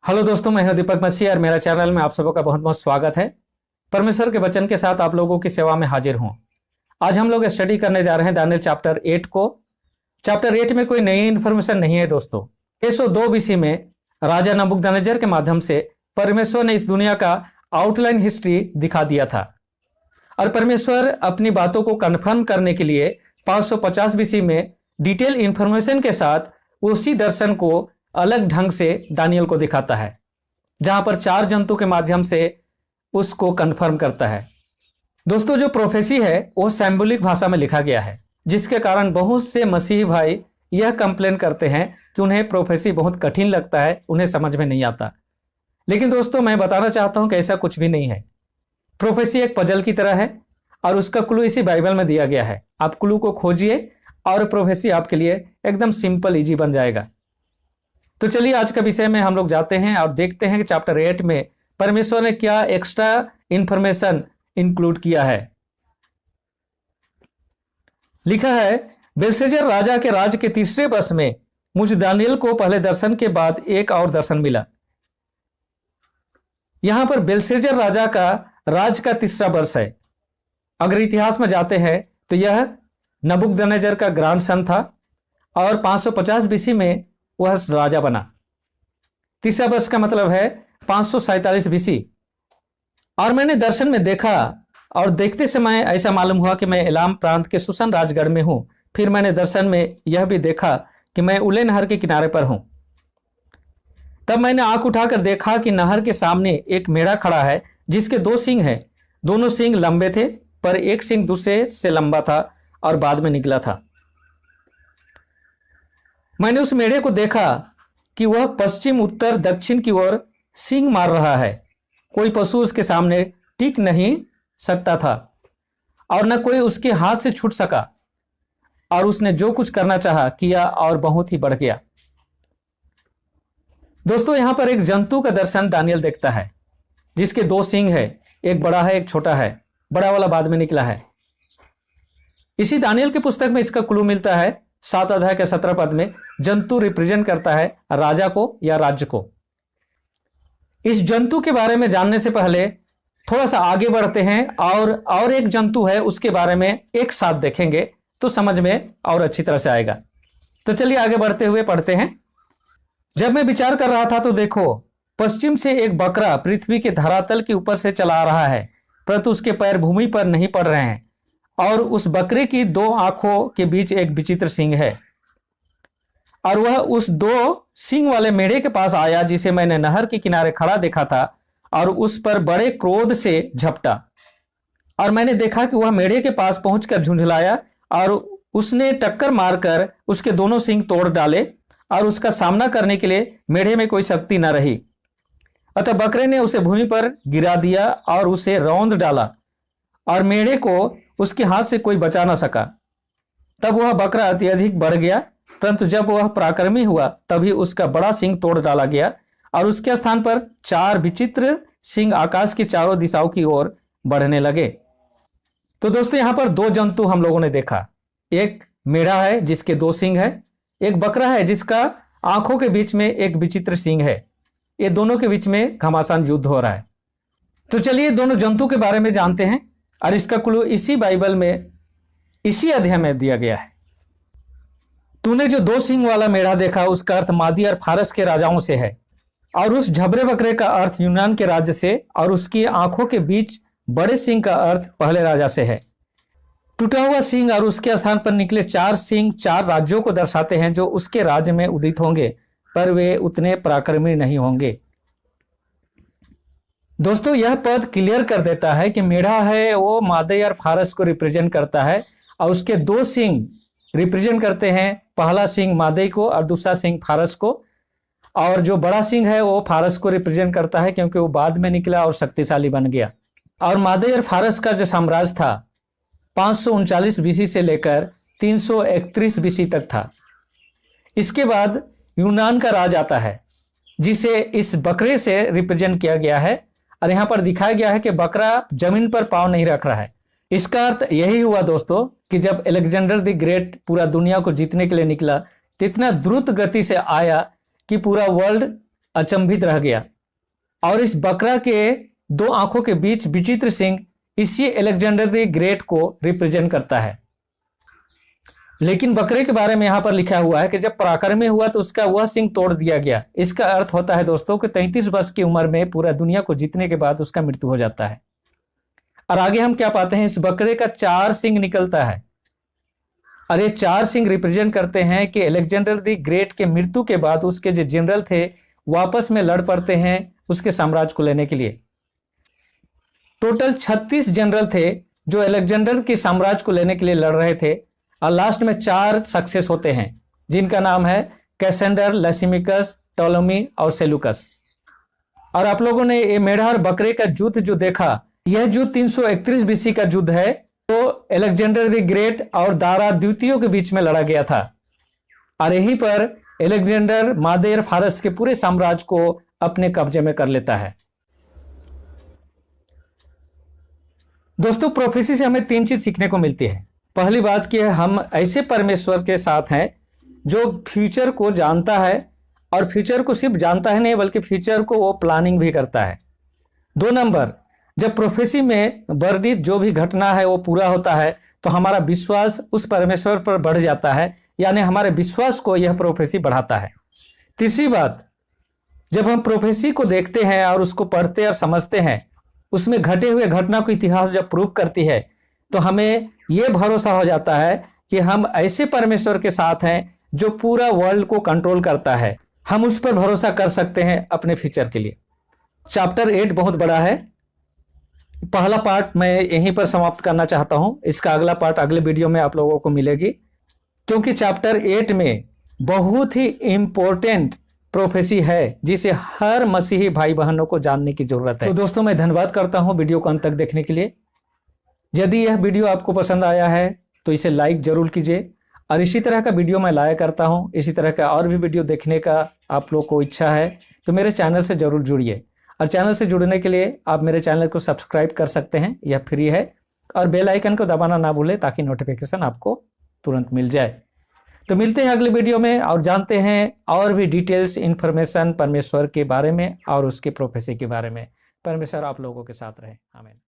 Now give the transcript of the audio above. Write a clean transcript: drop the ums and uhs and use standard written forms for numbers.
Hello दोस्तों, मैं हूं दीपक मसीह और मेरा चैनल में आप सबों का बहुत बहुत स्वागत है। परमेश्वर के वचन के साथ आप लोगों की सेवा में हाजिर हूं। आज हम लोग स्टडी करने जा रहे हैं दानिएल चैप्टर 8 को। चैप्टर 8 में कोई नई इन्फॉर्मेशन नहीं है दोस्तों। 602 बीसी में राजा नबूकदनेस्सर के माध्यम से परमेश्वर ने इस दुनिया का आउटलाइन हिस्ट्री दिखा दिया था और परमेश्वर अपनी बातों को कन्फर्म करने के लिए 550 बीसी में डिटेल इंफॉर्मेशन के साथ उसी दर्शन को अलग ढंग से दानिएल को दिखाता है, जहां पर 4 जंतु के माध्यम से उसको कन्फर्म करता है। दोस्तों, जो प्रोफेसी है वो सिंबॉलिक भाषा में लिखा गया है, जिसके कारण बहुत से मसीही भाई यह कंप्लेन करते हैं कि उन्हें प्रोफेसी बहुत कठिन लगता है, उन्हें समझ में नहीं आता। लेकिन दोस्तों, मैं बताना चाहता हूं कि ऐसा कुछ भी नहीं है। प्रोफेसी एक पजल की तरह है और उसका क्लू इसी बाइबल में दिया गया है। आप क्लू को खोजिए और प्रोफेसी आपके लिए एकदम सिंपल इजी बन जाएगा। तो चलिए आज का विषय में हम लोग जाते हैं और देखते हैं कि चैप्टर 8 में परमेश्वर ने क्या एक्स्ट्रा इंफॉर्मेशन इंक्लूड किया है। लिखा है, बेलशस्सर राजा के राज के 3रे वर्ष में मुझे दानिएल को पहले दर्शन के बाद एक और दर्शन मिला। यहां पर बेलशस्सर राजा का राज का 3रा वर्ष है। अगर इतिहास में जाते हैं तो यह नबूकदनेस्सर का ग्रैंडसन था और 550 बीसी में वह राजा बना। 3रा वर्ष का मतलब है 547 बीसी। और मैंने दर्शन में देखा और देखते समय ऐसा मालूम हुआ कि मैं एलाम प्रांत के सुसन राजगढ़ में हूं। फिर मैंने दर्शन में यह भी देखा कि मैं उले नहर के किनारे पर हूं। तब मैंने आंख उठाकर देखा कि नहर के सामने एक मेढ़ा खड़ा है, जिसके 2 सींग हैं। दोनों सींग लंबे थे, पर एक सींग दूसरे से लंबा था और बाद में निकला था। मैंने उस मेढ़े को देखा कि वह पश्चिम, उत्तर, दक्षिण की ओर सींग मार रहा है। कोई पशु उसके सामने टिक नहीं सकता था और न कोई उसके हाथ से छूट सका, और उसने जो कुछ करना चाहा किया और बहुत ही बढ़ गया। दोस्तों, यहां पर एक जंतु का दर्शन दानिएल देखता है, जिसके 2 सींग है, एक बड़ा है एक छोटा है। बड़ा वाला बाद में निकला है। इसी दानिएल की पुस्तक में इसका क्लू मिलता है। 7 अध्याय के 17 पद में जंतु रिप्रेजेंट करता है राजा को या राज्य को। इस जंतु के बारे में जानने से पहले थोड़ा सा आगे बढ़ते हैं और एक जंतु है, उसके बारे में एक साथ देखेंगे तो समझ में और अच्छी तरह से आएगा। तो चलिए आगे बढ़ते हुए पढ़ते हैं। जब मैं विचार कर रहा था तो देखो, पश्चिम से एक बकरा पृथ्वी के धरातल के ऊपर से चला आ रहा है, परंतु उसके पैर भूमि पर नहीं पड़ रहे हैं, और उस बकरे की 2 आंखों के बीच एक विचित्र सींग है। और वह उस 2 सींग वाले मेढ़े के पास आया, जिसे मैंने नहर के किनारे खड़ा देखा था, और उस पर बड़े क्रोध से झपटा। और मैंने देखा कि वह मेढ़े के पास पहुंचकर झुंझलाया और उसने टक्कर मारकर उसके दोनों सींग तोड़ डाले, और उसका सामना करने के लिए मेढ़े में कोई शक्ति न रही। अतः बकरे ने उसे भूमि पर गिरा दिया और उसे रौंद डाला, और मेढ़े को उसके हाथ से कोई बचा ना सका। तब वह बकरा अत्यधिक बढ़ गया, परंतु जब वह पराक्रमी हुआ तभी उसका बड़ा सींग तोड़ डाला गया, और उसके स्थान पर 4 विचित्र सींग आकाश की चारों दिशाओं की ओर बढ़ने लगे। तो दोस्तों, यहां पर 2 जंतु हम लोगों ने देखा। एक मेढ़ा है जिसके 2 सींग है, एक बकरा है जिसका आंखों के बीच में एक विचित्र सींग है। ये दोनों के बीच में घमासान युद्ध हो रहा है। तो चलिए दोनों जंतु के बारे में जानते हैं, और इसका क्लू इसी बाइबल में इसी अध्याय में दिया गया है। तूने जो 2 सींग वाला मेढ़ा देखा, उसका अर्थ मादी और फारस के राजाओं से है, और उस झबरे बकरे का अर्थ यूनान के राज्य से, और उसकी आंखों के बीच बड़े सींग का अर्थ पहले राजा से है। टूटा हुआ सींग और उसके स्थान पर निकले 4 सींग 4 राज्यों को दर्शाते हैं, जो उसके राज्य में उदित होंगे, पर वे उतने पराक्रमी नहीं होंगे। दोस्तों, यह पद क्लियर कर देता है कि मेढ़ा है वो मादे और फारस को रिप्रेजेंट करता है, और उसके 2 सींग रिप्रेजेंट करते हैं पहला सींग मादे को और दूसरा सींग फारस को। और जो बड़ा सींग है वो फारस को रिप्रेजेंट करता है, क्योंकि वो बाद में निकला और शक्तिशाली बन गया। और मादे और फारस का जो साम्राज्य था 539 बीसी से लेकर 331 बीसी तक था। इसके बाद यूनान का राज आता है, जिसे इस बकरे से रिप्रेजेंट किया गया है, और यहां पर दिखाया गया है कि बकरा जमीन पर पांव नहीं रख रहा है। इसका अर्थ यही हुआ दोस्तों कि जब अलेक्जेंडर द ग्रेट पूरा दुनिया को जीतने के लिए निकला, तो इतना द्रुत गति से आया कि पूरा वर्ल्ड अचंभित रह गया। और इस बकरा के दो आंखों के बीच विचित्र सिंह इसी अलेक्जेंडर द ग्रेट को रिप्रेजेंट करता है। लेकिन बकरे के बारे में यहां पर लिखा हुआ है कि जब पराक्रमी हुआ तो उसका वह सिंह तोड़ दिया गया। इसका अर्थ होता है दोस्तों कि 33 वर्ष की उम्र में पूरा दुनिया को जीतने के बाद उसका मृत्यु हो जाता है। और आगे हम क्या पाते हैं, इस बकरे का 4 सिंह निकलता है। और ये 4 सिंह रिप्रेजेंट करते हैं कि अलेक्जेंडर द ग्रेट के मृत्यु के बाद उसके जो जनरल थे वापस में लड़ पड़ते हैं उसके साम्राज्य को लेने के लिए। टोटल 36 जनरल थे जो अलेक्जेंडर के साम्राज्य को लेने के लिए लड़ रहे थे, और लास्ट में 4 सक्सेस होते हैं जिनका नाम है कैसेंडर, लसीमिकस, टोलेमी और सेलुकस। और आप लोगों ने ये मेढ़ा और बकरे का युद्ध जो देखा, यह युद्ध 331 बीसी का युद्ध है, तो अलेक्जेंडर द ग्रेट और दारा द्वितीय के बीच में लड़ा गया था। और यहीं पर अलेक्जेंडर मादेर फारस के पूरे साम्राज्य को अपने कब्जे में कर लेता है। दोस्तों, प्रोफेसी से हमें 3 चीज सीखने को मिलती है। पहली बात कि हम ऐसे परमेश्वर के साथ हैं जो फ्यूचर को जानता है, और फ्यूचर को सिर्फ जानता है नहीं बल्कि फ्यूचर को वो प्लानिंग भी करता है। 2 नंबर, जब प्रोफेसी में वर्णित जो भी घटना है वो पूरा होता है तो हमारा विश्वास उस परमेश्वर पर बढ़ जाता है, यानी हमारे विश्वास को यह प्रोफेसी बढ़ाता है। तीसरी बात, जब हम प्रोफेसी को देखते हैं और उसको पढ़ते और समझते हैं, उसमें घटे हुए घटना को इतिहास जब प्रूव करती है तो हमें यह भरोसा हो जाता है कि हम ऐसे परमेश्वर के साथ हैं जो पूरा वर्ल्ड को कंट्रोल करता है। हम उस पर भरोसा कर सकते हैं अपने फ्यूचर के लिए। चैप्टर 8 बहुत बड़ा है। पहला पार्ट मैं यहीं पर समाप्त करना चाहता हूं। इसका अगला पार्ट अगले वीडियो में आप लोगों को मिलेगी, क्योंकि चैप्टर 8 में बहुत ही इंपॉर्टेंट प्रोफेसी है जिसे हर मसीही भाई बहनों को जानने की जरूरत है। तो दोस्तों, मैं धन्यवाद करता हूं वीडियो को अंत तक देखने के लिए। यदि यह वीडियो आपको पसंद आया है तो इसे लाइक जरूर कीजिए, और इसी तरह का वीडियो मैं लाया करता हूं। इसी तरह का और भी वीडियो देखने का आप लोग को इच्छा है तो मेरे चैनल से जरूर जुड़िए। और चैनल से जुड़ने के लिए आप मेरे चैनल को सब्सक्राइब कर सकते हैं, यह फ्री है। और बेल आइकन को दबाना ना भूलें ताकि नोटिफिकेशन आपको तुरंत मिल जाए। तो मिलते हैं अगले वीडियो में और जानते हैं और भी डिटेल्स इन्फॉर्मेशन परमेश्वर के बारे में और उसके प्रोफेसी के बारे में। परमेश्वर आप लोगों के साथ रहे। आमीन।